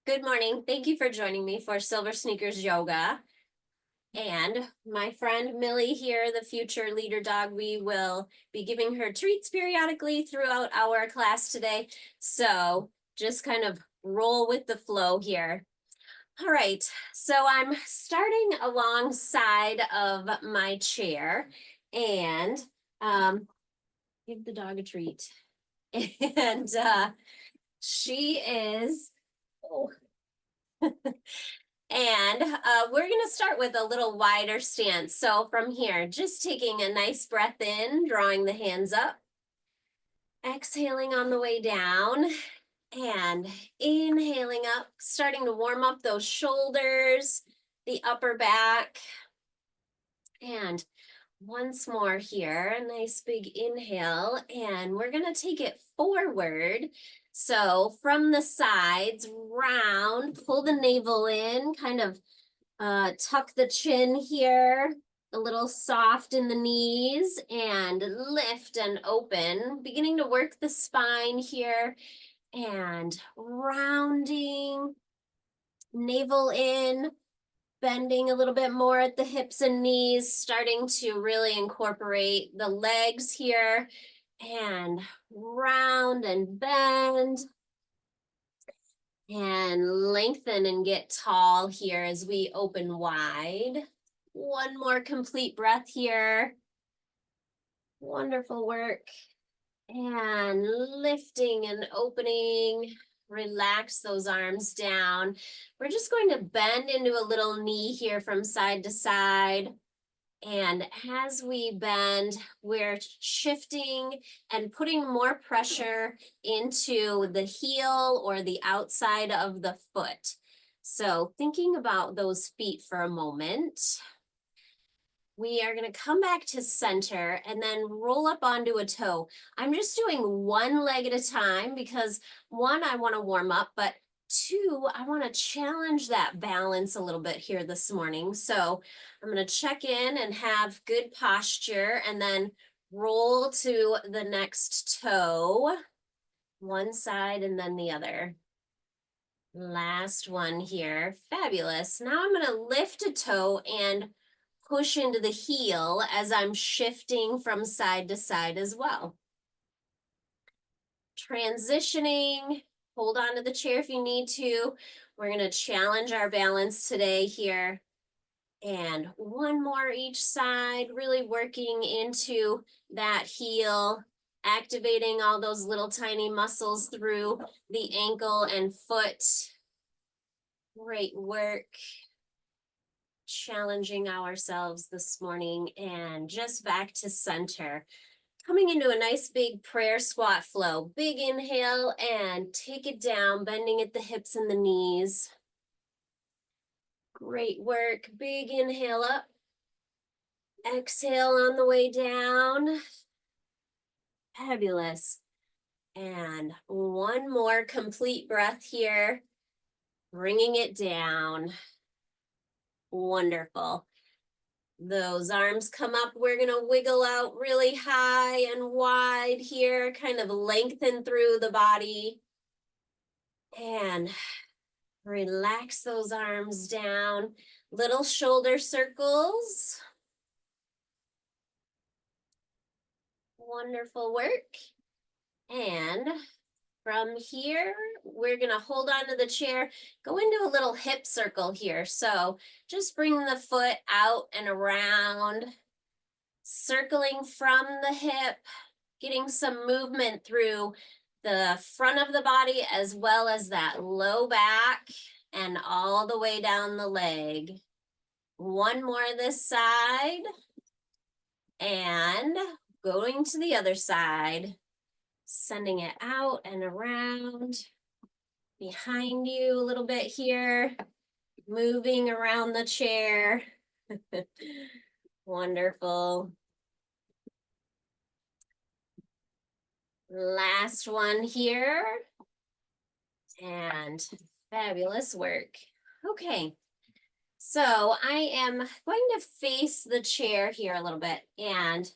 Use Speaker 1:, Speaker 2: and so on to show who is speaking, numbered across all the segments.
Speaker 1: Good morning. Thank you for joining me for Silver Sneakers Yoga. And my friend Millie here, the future leader dog, we will be giving her treats periodically throughout our class today. So just kind of roll with the flow here. All right, so I'm starting alongside of my chair and give the dog a treat. And she is, oh, And we're going to start with a little wider stance. So from here, just taking a nice breath in, drawing the hands up, exhaling on the way down, and inhaling up, starting to warm up those shoulders, the upper back. And once more here, a nice big inhale, and we're going to take it forward. So from the sides, round, pull the navel in, kind of tuck the chin here, a little soft in the knees, and lift and open, beginning to work the spine here, and rounding, navel in, bending a little bit more at the hips and knees, starting to really incorporate the legs here, and round and bend, and lengthen and get tall here as we open wide. One more complete breath here. Wonderful work. And lifting and opening. Relax those arms down. We're just going to bend into a little knee here from side to side. And as we bend, we're shifting and putting more pressure into the heel or the outside of the foot. So thinking about those feet for a moment, we are going to come back to center and then roll up onto a toe. I'm just doing one leg at a time because one, I want to warm up, but two, I want to challenge that balance a little bit here this morning. So I'm going to check in and have good posture and then roll to the next toe, one side and then the other. Last one here. Fabulous. Now I'm going to lift a toe and push into the heel as I'm shifting from side to side as well. Transitioning, hold on to the chair if you need to. We're going to challenge our balance today here. And one more each side, really working into that heel, activating all those little tiny muscles through the ankle and foot. Great work. Challenging ourselves this morning, and just back to center. Coming into a nice big prayer squat flow. Big inhale and take it down, bending at the hips and the knees. Great work. Big inhale up. Exhale on the way down. Fabulous. And one more complete breath here. Bringing it down. Wonderful. Those arms come up. We're going to wiggle out really high and wide here, kind of lengthen through the body. And relax those arms down. Little shoulder circles. Wonderful work. And from here, we're going to hold on to the chair, go into a little hip circle here. So just bring the foot out and around, circling from the hip, getting some movement through the front of the body as well as that low back and all the way down the leg. One more this side and going to the other side, sending it out and around, behind you a little bit here, moving around the chair. Wonderful. Last one here. And fabulous work. Okay, so I am going to face the chair here a little bit, and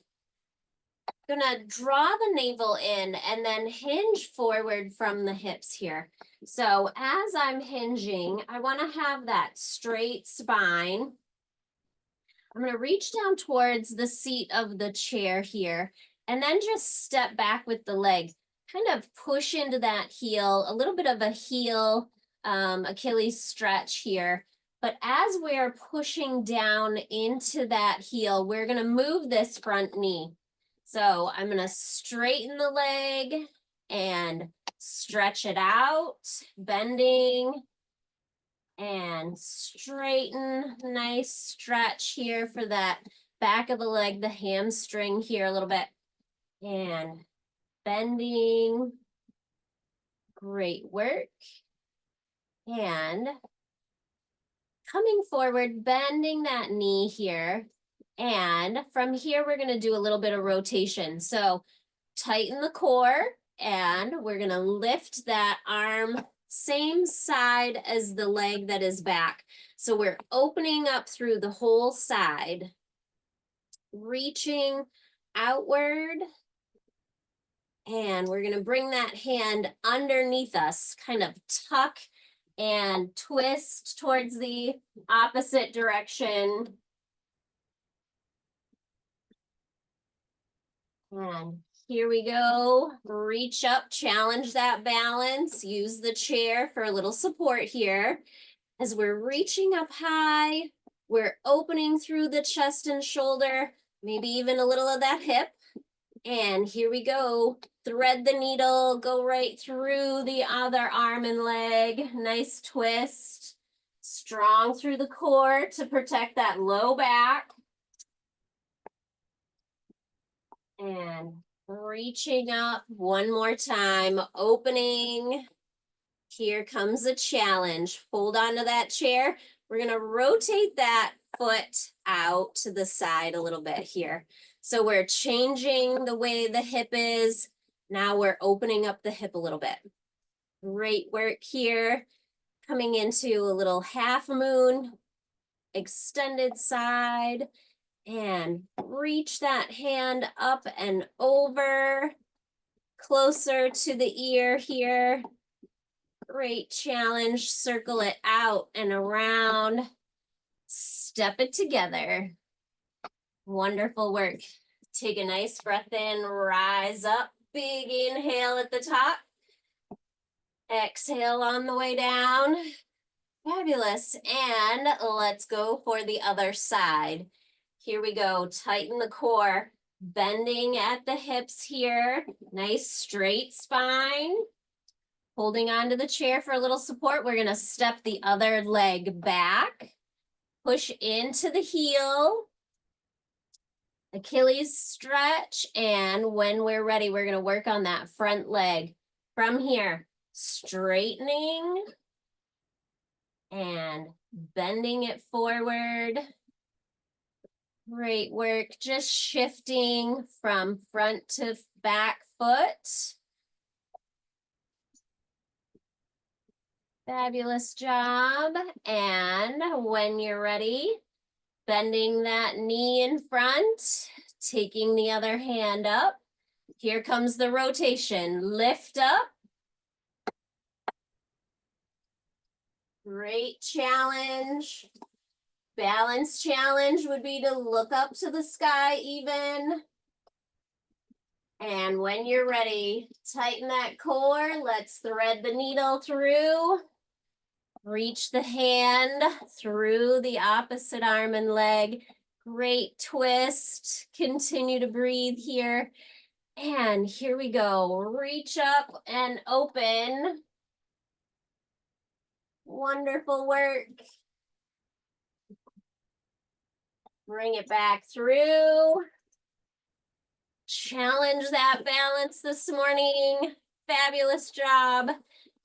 Speaker 1: Gonna draw the navel in and then hinge forward from the hips here. So as I'm hinging, I want to have that straight spine. I'm going to reach down towards the seat of the chair here and then just step back with the leg. Kind of push into that heel, a little bit of a heel Achilles stretch here. But as we're pushing down into that heel, we're going to move this front knee. So I'm going to straighten the leg and stretch it out, bending and straighten. Nice stretch here for that back of the leg, the hamstring here a little bit. And bending. Great work. And coming forward, bending that knee here. And from here, we're going to do a little bit of rotation. So tighten the core, and we're going to lift that arm same side as the leg that is back. So we're opening up through the whole side, reaching outward. And we're going to bring that hand underneath us, kind of tuck and twist towards the opposite direction. And here we go. Reach up, challenge that balance. Use the chair for a little support here. As we're reaching up high, we're opening through the chest and shoulder, maybe even a little of that hip. And here we go. Thread the needle, go right through the other arm and leg. Nice twist. Strong through the core to protect that low back. And reaching up one more time, opening. Here comes a challenge. Hold on to that chair. We're going to rotate that foot out to the side a little bit here. So we're changing the way the hip is. Now we're opening up the hip a little bit. Great work here. Coming into a little half moon, extended side, and reach that hand up and over, closer to the ear here. Great challenge. Circle it out and around. Step it together. Wonderful work. Take a nice breath in, rise up. Big inhale at the top. Exhale on the way down. Fabulous. And let's go for the other side. Here we go. Tighten the core. Bending at the hips here. Nice straight spine. Holding onto the chair for a little support. We're going to step the other leg back. Push into the heel. Achilles stretch. And when we're ready, we're going to work on that front leg. From here, straightening and bending it forward. Great work. Just shifting from front to back foot. Fabulous job. And when you're ready, bending that knee in front, taking the other hand up. Here comes the rotation. Lift up. Great challenge. Balance challenge would be to look up to the sky even. And when you're ready, tighten that core. Let's thread the needle through. Reach the hand through the opposite arm and leg. Great twist. Continue to breathe here. And here we go. Reach up and open. Wonderful work. Bring it back through. Challenge that balance this morning. Fabulous job.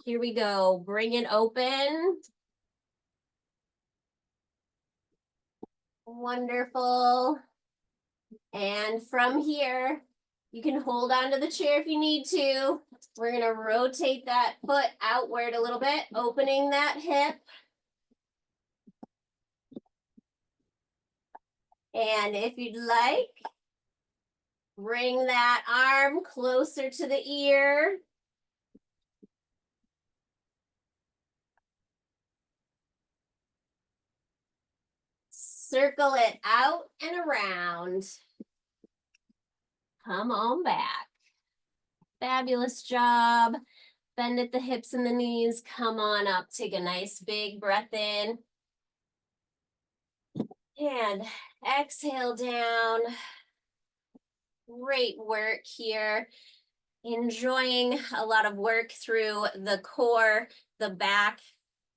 Speaker 1: Here we go. Bring it open. Wonderful. And from here, you can hold on to the chair if you need to. We're going to rotate that foot outward a little bit, opening that hip. And if you'd like, Bring that arm closer to the ear. Circle it out and around. Come on back. Fabulous job. Bend at the hips and the knees. Come on up. Take a nice big breath in. And exhale down. Great work here. Enjoying a lot of work through the core, the back,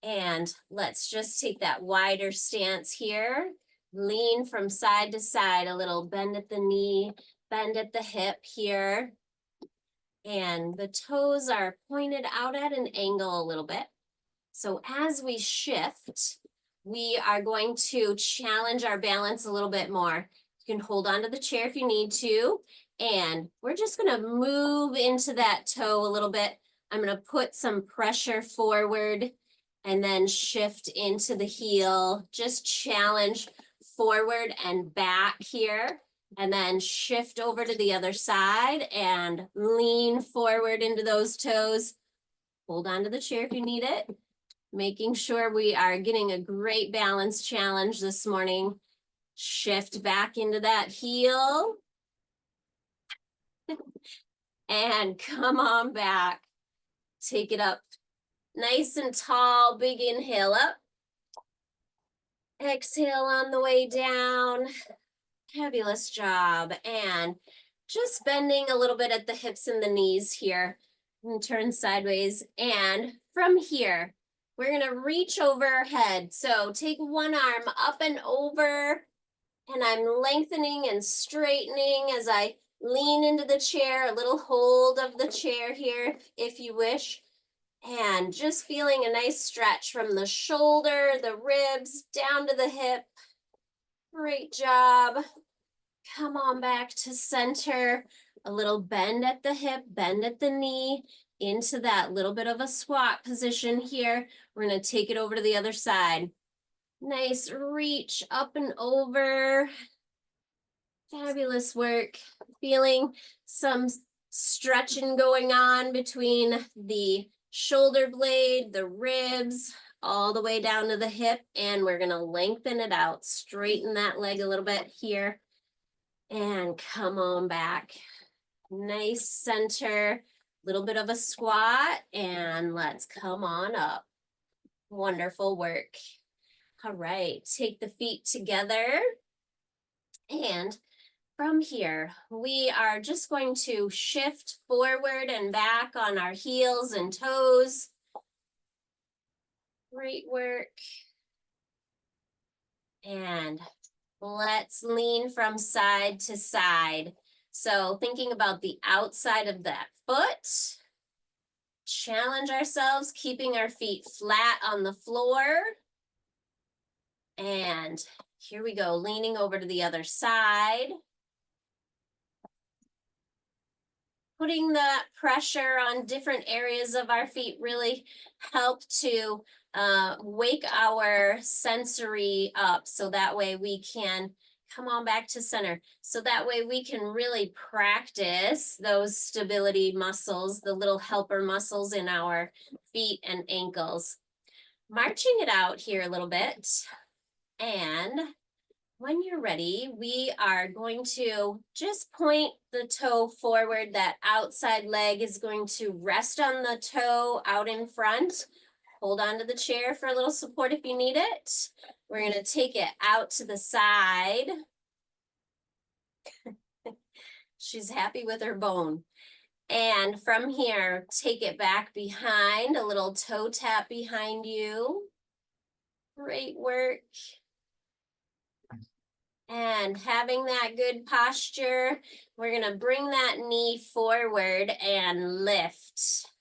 Speaker 1: and let's just take that wider stance here. Lean from side to side, a little bend at the knee, bend at the hip here. And the toes are pointed out at an angle a little bit. So as we shift, we are going to challenge our balance a little bit more. You can hold on to the chair if you need to. And we're just going to move into that toe a little bit. I'm going to put some pressure forward and then shift into the heel. Just challenge forward and back here. And then shift over to the other side and lean forward into those toes. Hold on to the chair if you need it. Making sure we are getting a great balance challenge this morning. Shift back into that heel. And come on back. Take it up nice and tall. Big inhale up. Exhale on the way down. Fabulous job. And just bending a little bit at the hips and the knees here. And turn sideways. And from here, we're going to reach overhead. So take one arm up and over. And I'm lengthening and straightening as I lean into the chair, a little hold of the chair here, if you wish. And just feeling a nice stretch from the shoulder, the ribs, down to the hip. Great job. Come on back to center. A little bend at the hip, bend at the knee, into that little bit of a squat position here. We're going to take it over to the other side. Nice reach up and over. Fabulous work. Feeling some stretching going on between the shoulder blade, the ribs, all the way down to the hip. And we're going to lengthen it out. Straighten that leg a little bit here. And come on back. Nice center. Little bit of a squat. And let's come on up. Wonderful work. All right. Take the feet together. And from here, we are just going to shift forward and back on our heels and toes. Great work. And let's lean from side to side. So thinking about the outside of that foot. Challenge ourselves, keeping our feet flat on the floor. And here we go, leaning over to the other side. Putting that pressure on different areas of our feet really help to wake our sensory up, so that way we can come on back to center. So that way we can really practice those stability muscles, the little helper muscles in our feet and ankles. Marching it out here a little bit. And when you're ready, we are going to just point the toe forward. That outside leg is going to rest on the toe out in front. Hold on to the chair for a little support if you need it. We're going to take it out to the side. She's happy with her bone. And from here, take it back behind, a little toe tap behind you. Great work. And having that good posture, we're going to bring that knee forward and lift.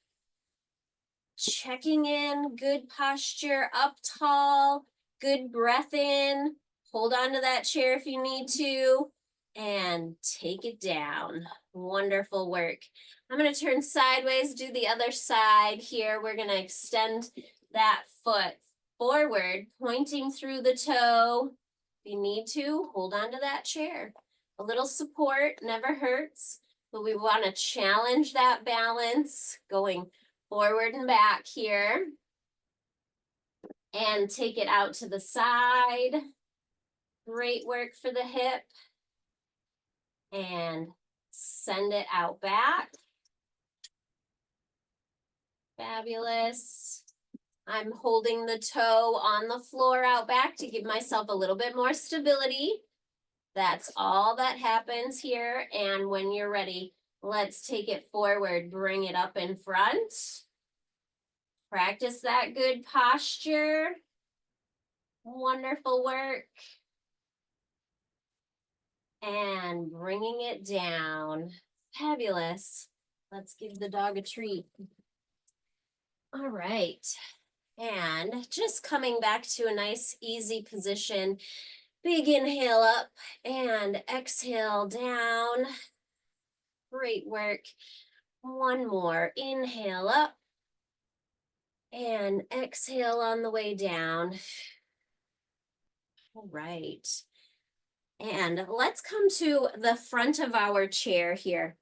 Speaker 1: Checking in, good posture, up tall, good breath in. Hold on to that chair if you need to, and take it down. Wonderful work. I'm going to turn sideways, do the other side here. We're going to extend that foot forward, pointing through the toe. If you need to, hold on to that chair. A little support never hurts, but we want to challenge that balance going forward and back here. And take it out to the side. Great work for the hip. And send it out back. Fabulous. I'm holding the toe on the floor out back to give myself a little bit more stability. That's all that happens here. And when you're ready, let's take it forward. Bring it up in front. Practice that good posture. Wonderful work. And bringing it down. Fabulous. Let's give the dog a treat. All right. And just coming back to a nice, easy position. Big inhale up and exhale down. Great work. One more. Inhale up and exhale on the way down. All right. And let's come to the front of our chair here.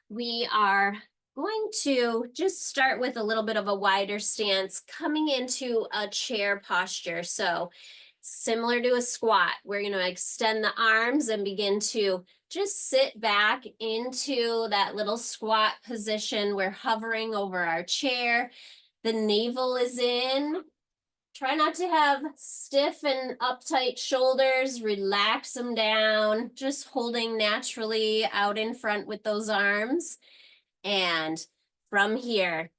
Speaker 1: We are going to just start with a little bit of a wider stance, coming into a chair posture. So similar to a squat, we're going to extend the arms and begin to just sit back into that little squat position. We're hovering over our chair. The navel is in. Try not to have stiff and uptight shoulders. Relax them down. Just holding naturally out in front with those arms. And from here,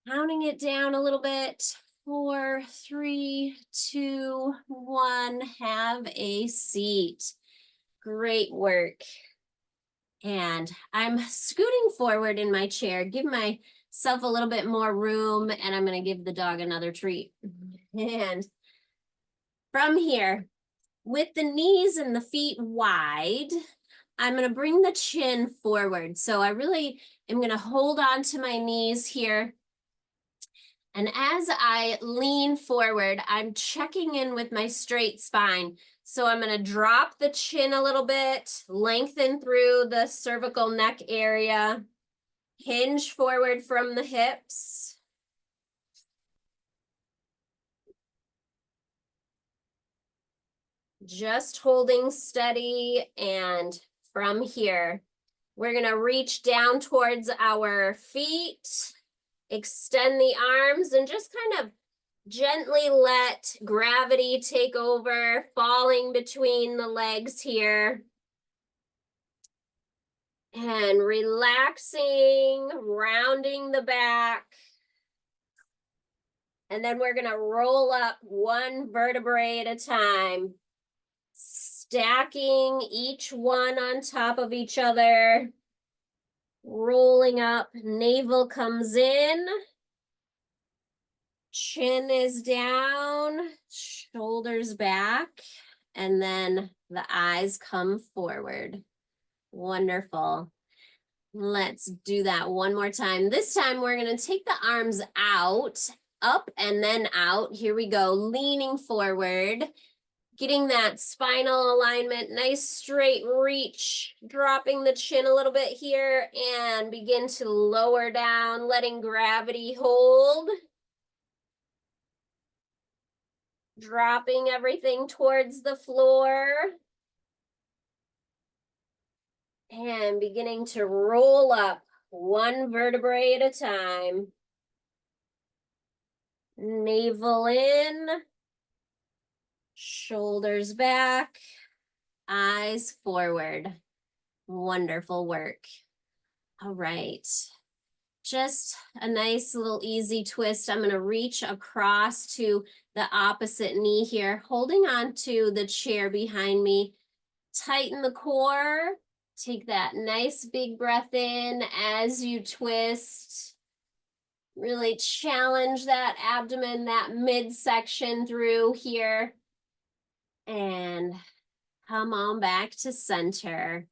Speaker 1: counting it down a little bit. 4, 3, 2, 1. Have a seat. Great work. And I'm scooting forward in my chair. Give myself a little bit more room, and I'm going to give the dog another treat. And from here, with the knees and the feet wide, I'm going to bring the chin forward. So I really am going to hold on to my knees here. And as I lean forward, I'm checking in with my straight spine. So I'm going to drop the chin a little bit, lengthen through the cervical neck area, hinge forward from the hips. Just holding steady, and from here, we're going to reach down towards our feet, extend the arms, and just kind of gently let gravity take over, falling between the legs here. And relaxing, rounding the back. And then we're going to roll up one vertebrae at a time, stacking each one on top of each other, rolling up, navel comes in, chin is down, shoulders back, and then the eyes come forward. Wonderful. Let's do that one more time. This time we're going to take the arms out, up and then out. Here we go, leaning forward, getting that spinal alignment, nice straight reach, dropping the chin a little bit here, and begin to lower down, letting gravity hold. Dropping everything towards the floor. And beginning to roll up one vertebrae at a time. Navel in, shoulders back, eyes forward. Wonderful work. All right. Just a nice little easy twist. I'm going to reach across to the opposite knee here, holding on to the chair behind me. Tighten the core. Take that nice big breath in as you twist. Really challenge that abdomen, that midsection through here. And come on back to center.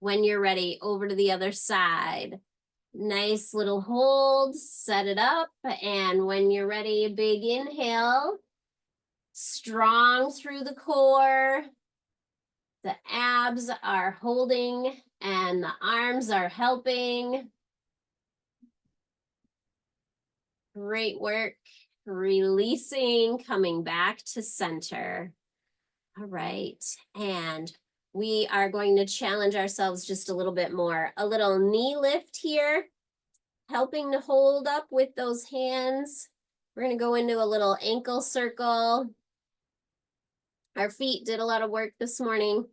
Speaker 1: When you're ready, over to the other side. Nice little hold, set it up. And when you're ready, a big inhale. Strong through the core. The abs are holding and the arms are helping. Great work. Releasing, coming back to center. All right. And we are going to challenge ourselves just a little bit more. A little knee lift here, helping to hold up with those hands. We're going to go into a little ankle circle. Our feet did a lot of work this morning.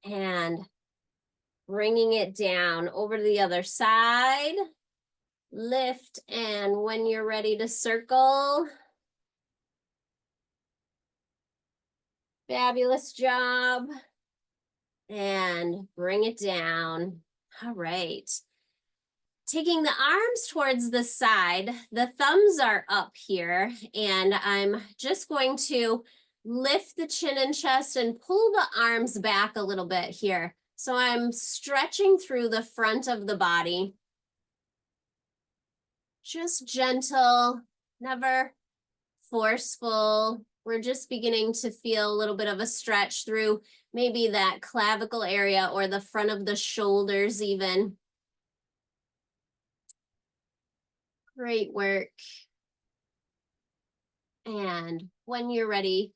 Speaker 1: And bringing it down over to the other side. Lift, and when you're ready to circle. Fabulous job. And bring it down. All right. Taking the arms towards the side, the thumbs are up here, and I'm just going to lift the chin and chest and pull the arms back a little bit here. So I'm stretching through the front of the body. Just gentle, never forceful. We're just beginning to feel a little bit of a stretch through maybe that clavicle area or the front of the shoulders even. Great work. And when you're ready,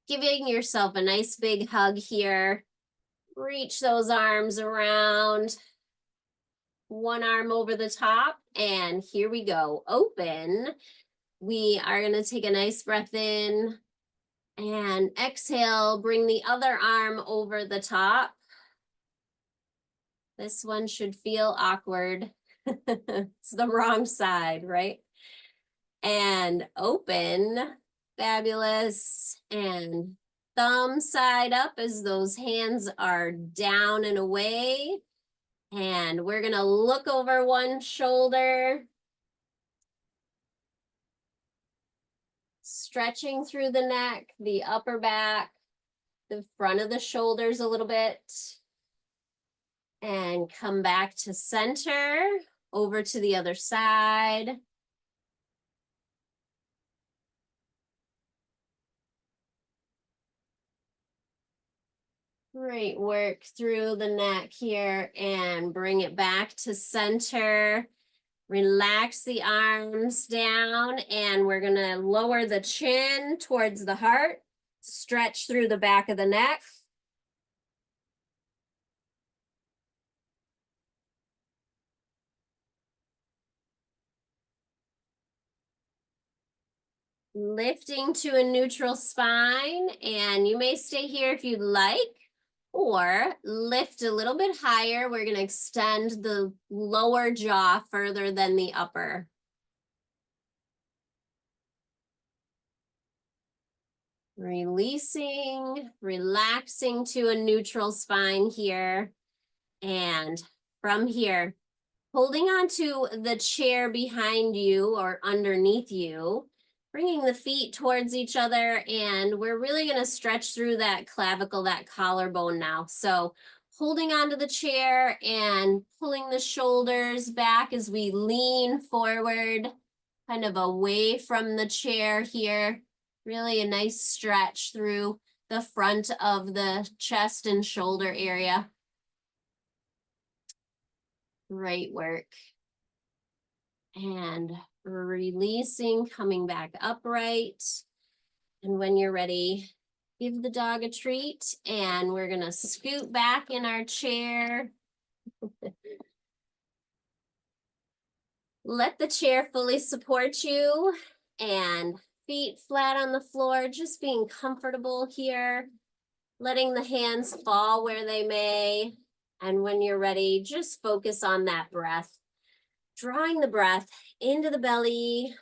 Speaker 1: giving yourself a nice big hug here. Reach those arms around. One arm over the top, and here we go. Open. We are going to take a nice breath in and exhale. Bring the other arm over the top. This one should feel awkward. It's the wrong side, right? And open. Fabulous. And thumb side up as those hands are down and away. And we're going to look over one shoulder. Stretching through the neck, the upper back, the front of the shoulders a little bit. And come back to center, over to the other side. Great work through the neck here, and bring it back to center. Relax the arms down, and we're going to lower the chin towards the heart. Stretch through the back of the neck. Lifting to a neutral spine, and you may stay here if you'd like, or lift a little bit higher. We're going to extend the lower jaw further than the upper. Releasing, relaxing to a neutral spine here. And from here, holding on to the chair behind you or underneath you, bringing the feet towards each other, and we're really going to stretch through that clavicle, that collarbone now. So holding onto the chair and pulling the shoulders back as we lean forward, kind of away from the chair here. Really a nice stretch through the front of the chest and shoulder area. Great work. And releasing, coming back upright. And when you're ready, give the dog a treat, and we're gonna scoot back in our chair. Let the chair fully support you, and feet flat on the floor, just being comfortable here, letting the hands fall where they may. And when you're ready, just focus on that breath. Drawing the breath into the belly,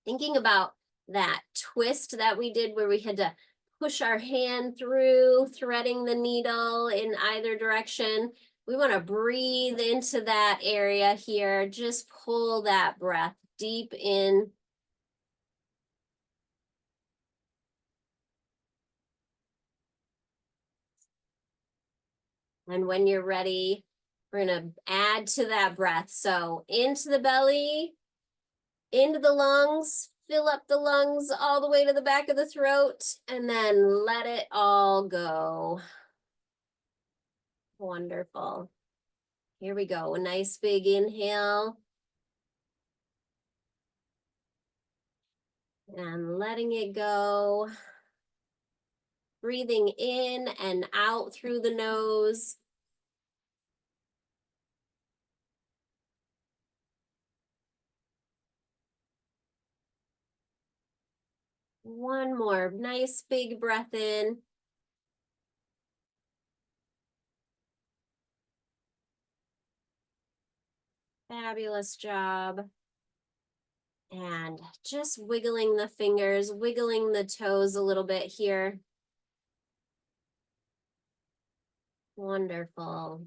Speaker 1: thinking about that twist that we did where we had to push our hand through, threading the needle in either direction. We want to breathe into that area here. Just pull that breath deep in. And when you're ready, we're going to add to that breath. So into the belly, into the lungs, Fill up the lungs all the way to the back of the throat and then let it all go. Wonderful. Here we go. A nice big inhale. And letting it go. Breathing in and out through the nose. One more nice big breath in. Fabulous job. And just wiggling the fingers, wiggling the toes a little bit here. Wonderful.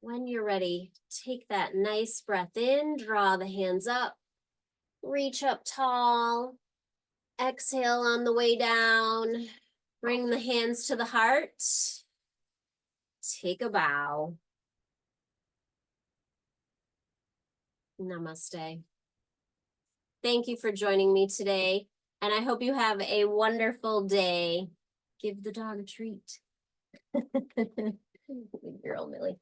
Speaker 1: When you're ready, take that nice breath in, draw the hands up, reach up tall, exhale on the way down, bring the hands to the heart, take a bow. Namaste. Thank you for joining me today, and I hope you have a wonderful day. Give the dog a treat. Good girl, Millie.